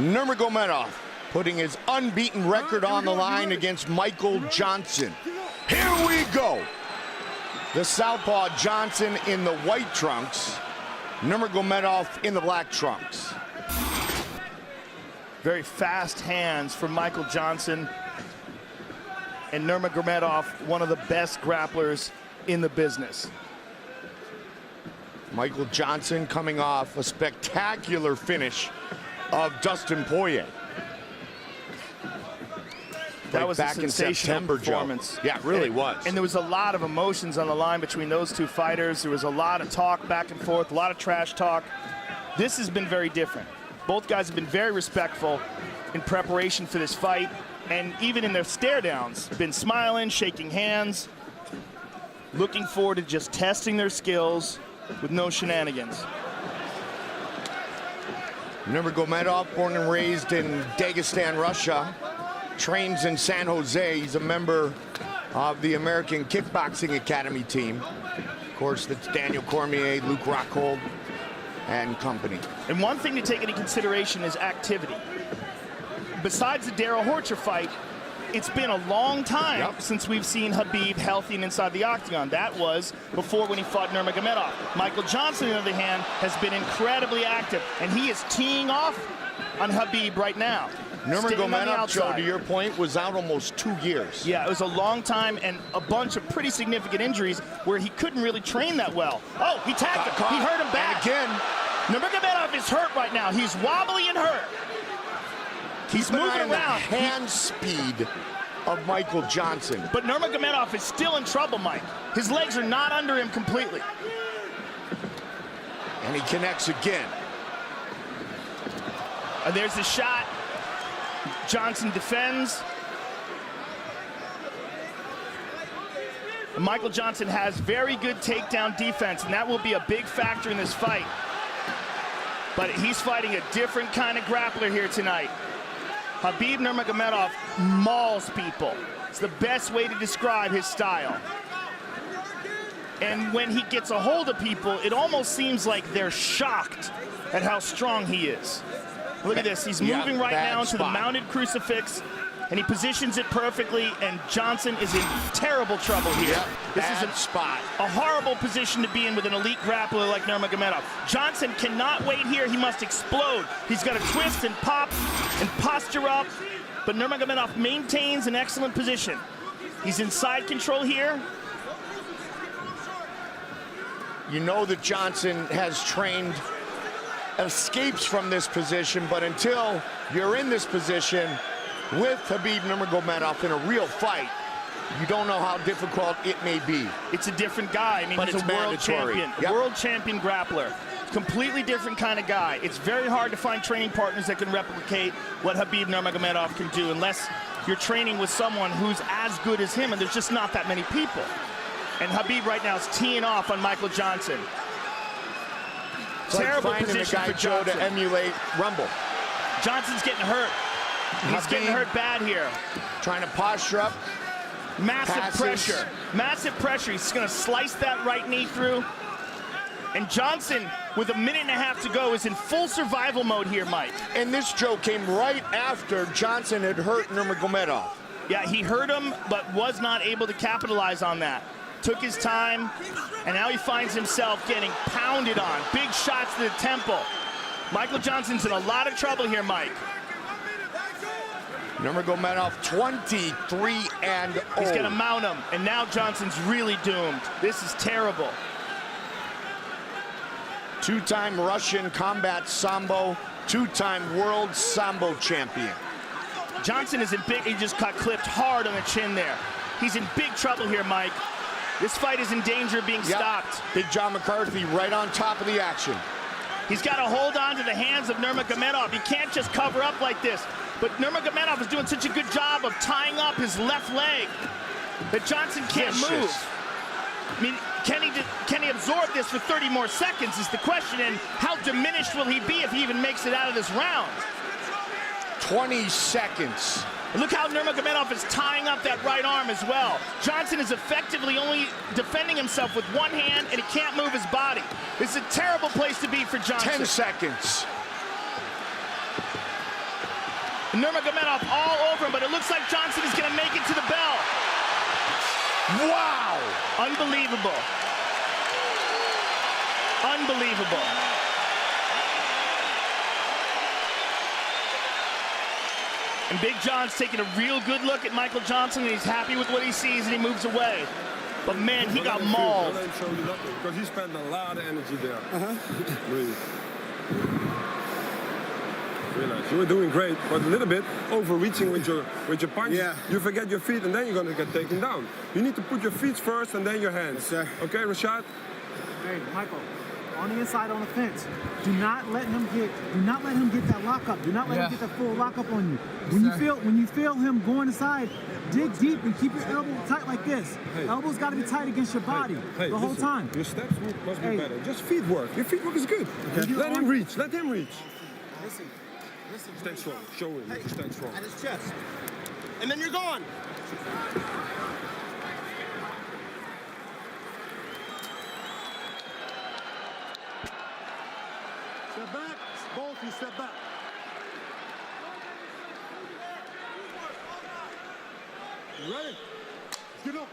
Nurmagamedov putting his unbeaten record on the line against Maykel Jansen. Here we go. The southpaw Jansen in the white trunks, Nurmagomedov in the black trunks. Very fast hands from Maykel Jansen. And Nurmagomedov, one of the best grapplers in the business. Maykel Jansen coming off a spectacular finish of Dustin Poirier. That was back a sensational in September, performance. Joe. Yeah, it really was. And there was a lot of emotions on the line between those two fighters. There was a lot of talk back and forth, a lot of trash talk. This has been very different. Both guys have been very respectful in preparation for this fight, and even in their stare downs, been smiling, shaking hands, looking forward to just testing their skills with no shenanigans. Nurmagomedov, born and raised in Dagestan, Russia, trains in San Jose. He's a member of the American Kickboxing Academy team. Of course, that's Daniel Cormier, Luke Rockhold, and company. And one thing to take into consideration is activity. Besides the Darrell Horcher fight, it's been a long time since we've seen Habib healthy and inside the octagon. That was before when he fought Nurmagomedov. Maykel Jansen, on the other hand, has been incredibly active, and he is teeing off on Habib right now. Nurmagomedov, Joe, to your point, was out almost 2 years. Yeah, it was a long time and a bunch of pretty significant injuries where he couldn't really train that well. Oh, he tagged him. He hurt him back. And again, Nurmagomedov is hurt right now. He's wobbly and hurt. He's moving around. The hand speed of Maykel Jansen. But Nurmagomedov is still in trouble, Mike. His legs are not under him completely. And he connects again. And there's the shot. Jansen defends. And Maykel Jansen has very good takedown defense, and that will be a big factor in this fight. But he's fighting a different kind of grappler here tonight. Habib Nurmagomedov mauls people. It's the best way to describe his style. And when he gets a hold of people, it almost seems like they're shocked at how strong he is. Look at this, he's moving right now to the mounted crucifix, and he positions it perfectly, and Jansen is in terrible trouble here. This is a horrible position to be in with an elite grappler like Nurmagomedov. Jansen cannot wait here, he must explode. He's got to twist and pop and posture up, but Nurmagomedov maintains an excellent position. He's in side control here. You know that Jansen has trained escapes from this position, but until you're in this position with Habib Nurmagomedov in a real fight, you don't know how difficult it may be. It's a different guy. I mean, he's a world champion, world champion grappler. Completely different kind of guy. It's very hard to find training partners that can replicate what Habib Nurmagomedov can do unless you're training with someone who's as good as him, and there's just not that many people. And Habib right now is teeing off on Maykel Jansen. It's terrible like position the guy, for Joe, to emulate Rumble. Johnson's getting hurt. He's getting hurt bad here. Trying to posture up. Massive pressure. Massive pressure. He's going to slice that right knee through. And Jansen, with a minute and a half to go, is in full survival mode here, Mike. And this, Joe, came right after Jansen had hurt Nurmagomedov. Yeah, he hurt him, but was not able to capitalize on that. Took his time, and now he finds himself getting pounded on. Big shots to the temple. Maykel Jansen's in a lot of trouble here, Mike. Nurmagomedov 23-0. He's gonna mount him, and now Johnson's really doomed. This is terrible. Two-time Russian combat sambo, two-time world sambo champion. Jansen is in big, he just got clipped hard on the chin there. He's in big trouble here, Mike. This fight is in danger of being stopped. Big John McCarthy right on top of the action. He's got to hold on to the hands of Nurmagomedov. He can't just cover up like this. But Nurmagomedov is doing such a good job of tying up his left leg that Jansen can't move. I mean, can he absorb this for 30 more seconds is the question, and how diminished will he be if he even makes it out of this round? 20 seconds. And look how Nurmagomedov is tying up that right arm as well. Jansen is effectively only defending himself with one hand, and he can't move his body. This is a terrible place to be for Jansen. 10 seconds. Nurmagomedov all over him, but it looks like Jansen is going to make it to the bell. Wow! Unbelievable. Unbelievable. And Big John's taking a real good look at Michael Jansen, and he's happy with what he sees, and he moves away. But man, he got mauled. Because he spent a lot of energy there. Really. Realize you were doing great, but a little bit overreaching with your punch. Yeah. You forget your feet, and then you're gonna get taken down. You need to put your feet first, and then your hands. Yes, sir. Okay, Rashad. Hey, Michael, on the inside on the fence. Do not let him get that lockup. Do not let him get that full lockup on you. When you feel him going inside, dig deep and keep your elbow tight like this. Hey. Elbow's got to be tight against your body the whole time. Your steps must be better. Just feet work. Your feet work is good. Okay. Let him reach. Let him reach. Listen. Stand strong. Show him. Hey. Stand strong. At his chest. And then you're gone. Step back. Both you step back. You ready? Get up.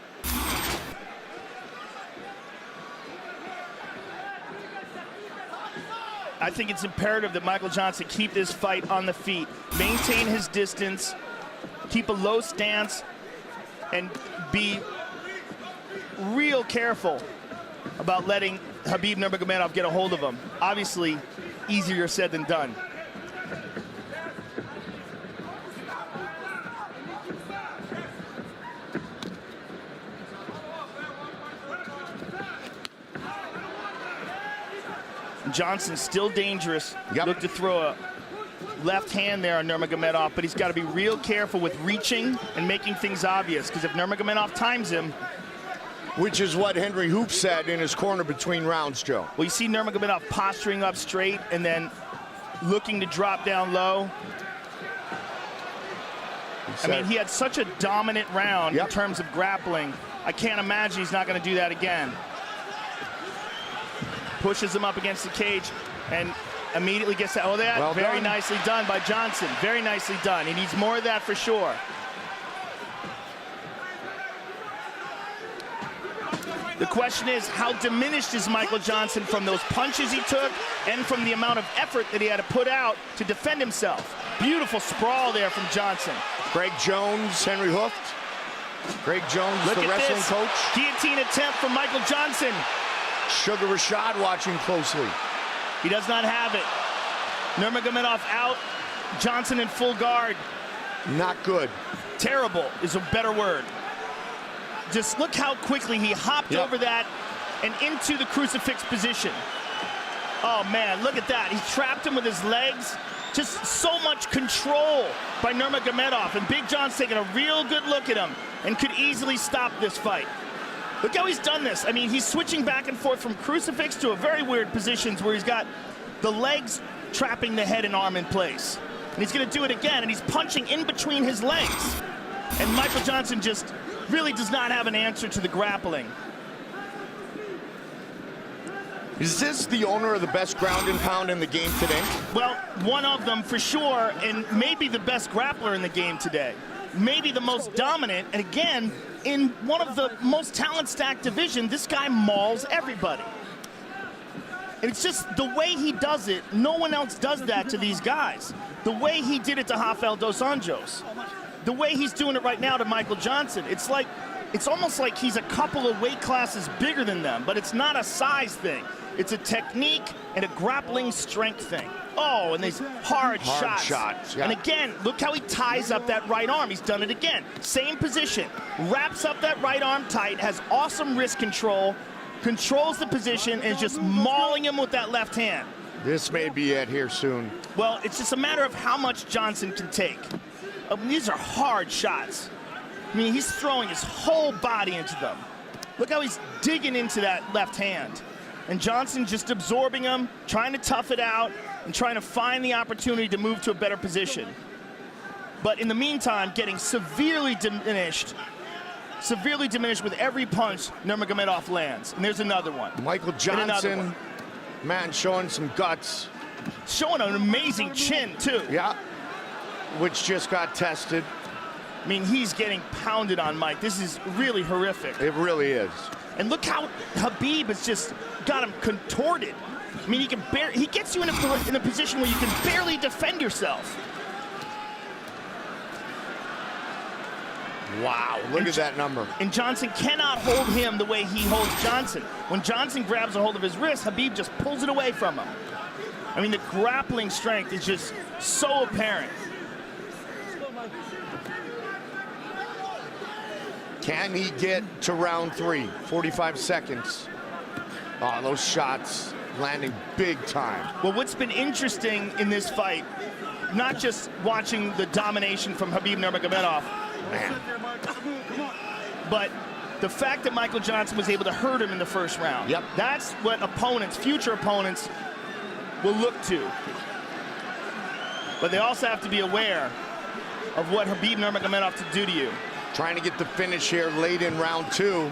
I think it's imperative that Michael Jansen keep this fight on the feet, maintain his distance, keep a low stance, and be real careful about letting Habib Nurmagomedov get a hold of him. Obviously, easier said than done. Johnson's still dangerous. Look to throw a left hand there on Nurmagomedov, but he's got to be real careful with reaching and making things obvious, because if Nurmagomedov times him. Which is what Henry Hoop said in his corner between rounds, Joe. Well, you see Nurmagomedov posturing up straight and then looking to drop down low. I mean, he had such a dominant round in terms of grappling. I can't imagine he's not going to do that again. Pushes him up against the cage and immediately gets that. Oh, that well very done. Nicely done by Jansen. Very nicely done. He needs more of that for sure. The question is, how diminished is Michael Jansen from those punches he took and from the amount of effort that he had to put out to defend himself? Beautiful sprawl there from Jansen. Greg Jones, Henry Hooft. Greg Jones, Look the at wrestling this coach. Guillotine attempt from Michael Jansen. Sugar Rashad watching closely. He does not have it. Nurmagomedov out. Jansen in full guard. Not good. Terrible is a better word. Just look how quickly he hopped over that and into the crucifix position. Oh, man, look at that. He trapped him with his legs. Just so much control by Nurmagomedov. And Big John's taking a real good look at him and could easily stop this fight. Look how he's done this. I mean, he's switching back and forth from crucifix to a very weird positions where he's got the legs trapping the head and arm in place. And he's going to do it again, and he's punching in between his legs. And Michael Jansen just really does not have an answer to the grappling. Is this the owner of the best ground and pound in the game today? Well, one of them for sure, and maybe the best grappler in the game today. Maybe the most dominant, and again, in one of the most talent-stacked divisions, this guy mauls everybody. And it's just the way he does it, no one else does that to these guys. The way he did it to Rafael dos Anjos. The way he's doing it right now to Michael Jansen. It's almost like he's a couple of weight classes bigger than them, but it's not a size thing. It's a technique and a grappling strength thing. Oh, and these hard shots. Yeah. And again, look how he ties up that right arm. He's done it again. Same position. Wraps up that right arm tight, has awesome wrist control, controls the position, and is just mauling him with that left hand. This may be it here soon. Well, it's just a matter of how much Jansen can take. These are hard shots. I mean, he's throwing his whole body into them. Look how he's digging into that left hand. And Jansen just absorbing him, trying to tough it out, and trying to find the opportunity to move to a better position. But in the meantime, getting severely diminished with every punch Nurmagomedov lands. And there's another one. Michael Jansen, man, showing some guts. Showing an amazing chin, too. Yeah. which just got tested. I mean, he's getting pounded on, Mike. This is really horrific. It really is. And look how Habib has just got him contorted. I mean, he gets you in a position where you can barely defend yourself. Wow, look at that number. And Jansen cannot hold him the way he holds Jansen. When Jansen grabs a hold of his wrist, Habib just pulls it away from him. I mean, the grappling strength is just so apparent. Can he get to round 3? 45 seconds. Oh, those shots landing big time. Well, what's been interesting in this fight, not just watching the domination from Habib Nurmagamedov, Man. but the fact that Maykel Jansen was able to hurt him in the first round. Yep. That's what opponents, future opponents, will look to. But they also have to be aware of what Habib Nurmagomedov to do to you. Trying to get the finish here late in round 2.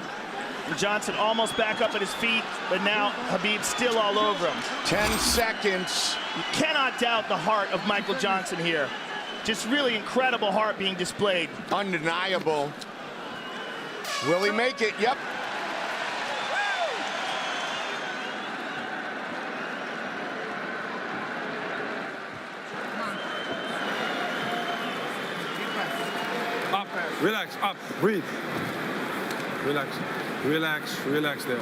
Jansen almost back up at his feet, but now Habib's still all over him. 10 seconds. You cannot doubt the heart of Maykel Jansen here. Just really incredible heart being displayed. Undeniable. Will he make it? Yep. Up, relax, up, breathe. Relax, relax, relax there.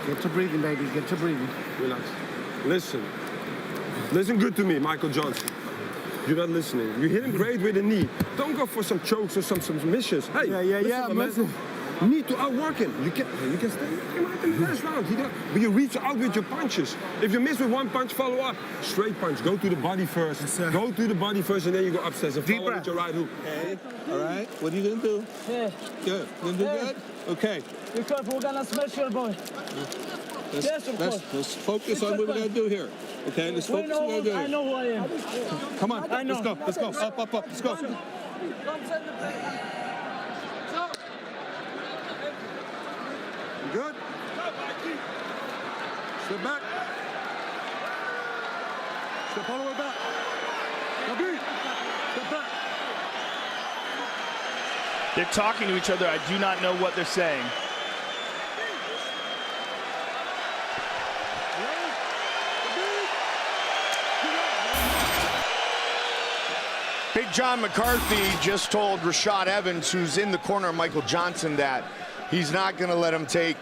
Get to breathing, baby. Get to breathing. Relax. Listen. Listen good to me, Maykel Jansen. You're not listening. You hit him great with the knee. Don't go for some chokes or some submissions. Hey, Yeah, my man. You need to outwork him. You can stay him out in the first round. But you reach out with your punches. If you miss with one punch, follow up. Straight punch. Go to the body first. Yes, go to the body first, and then you go upstairs and follow with your right hook. Okay, all right. What are you gonna do? Yeah. Good. You gonna do good? Okay. Be careful, we're gonna smash your boy. Yes, of course. Let's focus on what we gotta do here. Okay, let's focus on what we gotta do. I know who I am. Come on, I know. let's go. Let's go. Up, up, up. Let's go. You good? Step back. Step all the way back. Habib, step back. They're talking to each other. I do not know what they're saying. Big John McCarthy just told Rashad Evans, who's in the corner of Maykel Jansen, that he's not going to let him take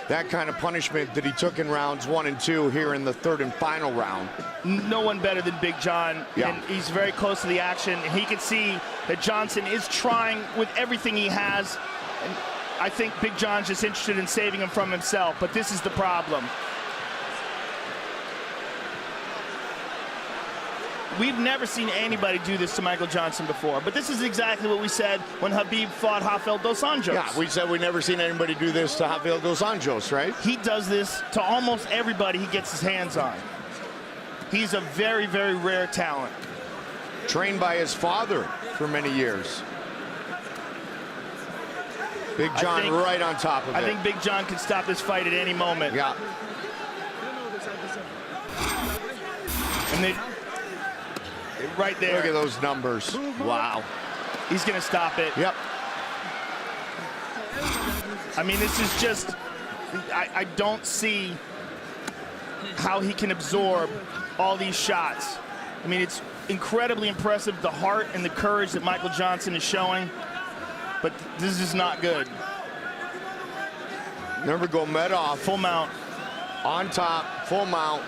that kind of punishment that he took in rounds 1 and 2 here in the 3rd and final round. No one better than Big John, Yeah. and he's very close to the action. And he can see that Jansen is trying with everything he has. And I think Big John's just interested in saving him from himself, but this is the problem. We've never seen anybody do this to Maykel Jansen before, but this is exactly what we said when Habib fought Rafael dos Anjos. Yeah, we said we've never seen anybody do this to Rafael dos Anjos, right? He does this to almost everybody he gets his hands on. He's a very, very rare talent. Trained by his father for many years. Big John right on top of it. I think Big John can stop this fight at any moment. Yeah. And they, right there. Look at those numbers. Wow. He's going to stop it. Yep. I mean, this is just, I don't see how he can absorb all these shots. I mean, it's incredibly impressive, the heart and the courage that Maykel Jansen is showing, but this is not good. Nurmagomedov Full mount. on top, full mount.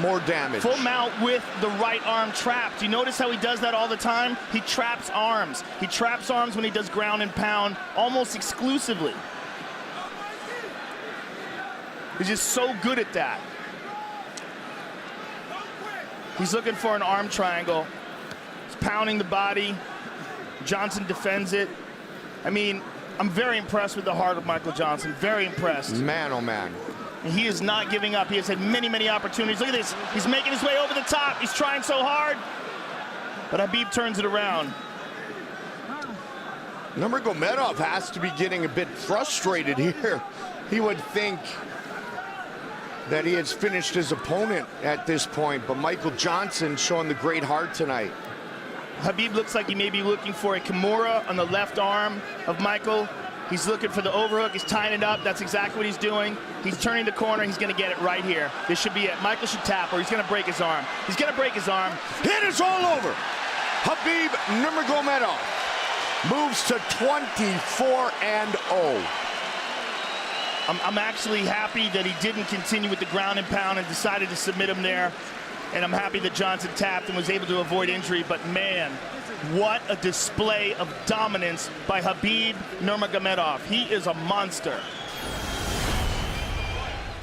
More damage. Full mount with the right arm trapped. You notice how he does that all the time? He traps arms. He traps arms when he does ground and pound almost exclusively. He's just so good at that. He's looking for an arm triangle. He's pounding the body. Jansen defends it. I mean, I'm very impressed with the heart of Maykel Jansen. Very impressed. Man, oh man. And he is not giving up. He has had many, many opportunities. Look at this. He's making his way over the top. He's trying so hard. But Habib turns it around. Nurmagomedov has to be getting a bit frustrated here. He would think that he has finished his opponent at this point, but Maykel Jansen showing the great heart tonight. Habib looks like he may be looking for a Kimura on the left arm of Maykel. He's looking for the overhook. He's tying it up. That's exactly what he's doing. He's turning the corner. He's going to get it right here. This should be it. Maykel should tap, or he's going to break his arm. He's going to break his arm. It is all over. Habib Nurmagomedov moves to 24-0. I'm actually happy that he didn't continue with the ground and pound and decided to submit him there. And I'm happy that Jansen tapped and was able to avoid injury. But man, what a display of dominance by Habib Nurmagomedov. He is a monster.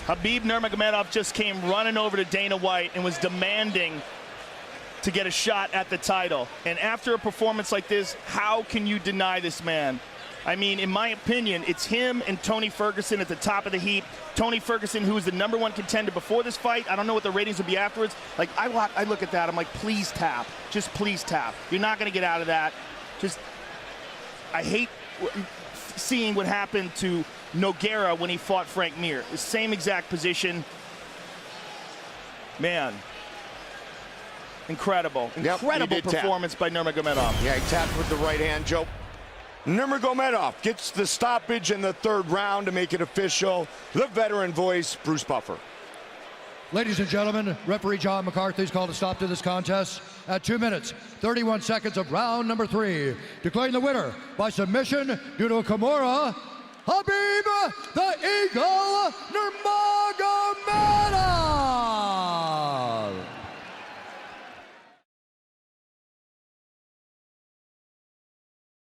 Habib Nurmagomedov just came running over to Dana White and was demanding to get a shot at the title. And after a performance like this, how can you deny this man? I mean, in my opinion, it's him and Tony Ferguson at the top of the heap. Tony Ferguson, who was the #1 contender before this fight. I don't know what the ratings would be afterwards. Like, I look at that, I'm like, please tap. Just please tap. You're not going to get out of that. Just, I hate seeing what happened to Nogueira when he fought Frank Mir. The same exact position. Man. Incredible. Incredible performance by Nurmagomedov. Yeah, he tapped with the right hand, Joe. Nurmagomedov gets the stoppage in the 3rd round to make it official. The veteran voice, Bruce Buffer. Ladies and gentlemen, referee John McCarthy's called a stop to this contest at 2 minutes, 31 seconds of round number 3. Declaring the winner by submission due to a Kimura, Habib the Eagle Nurmagomedov.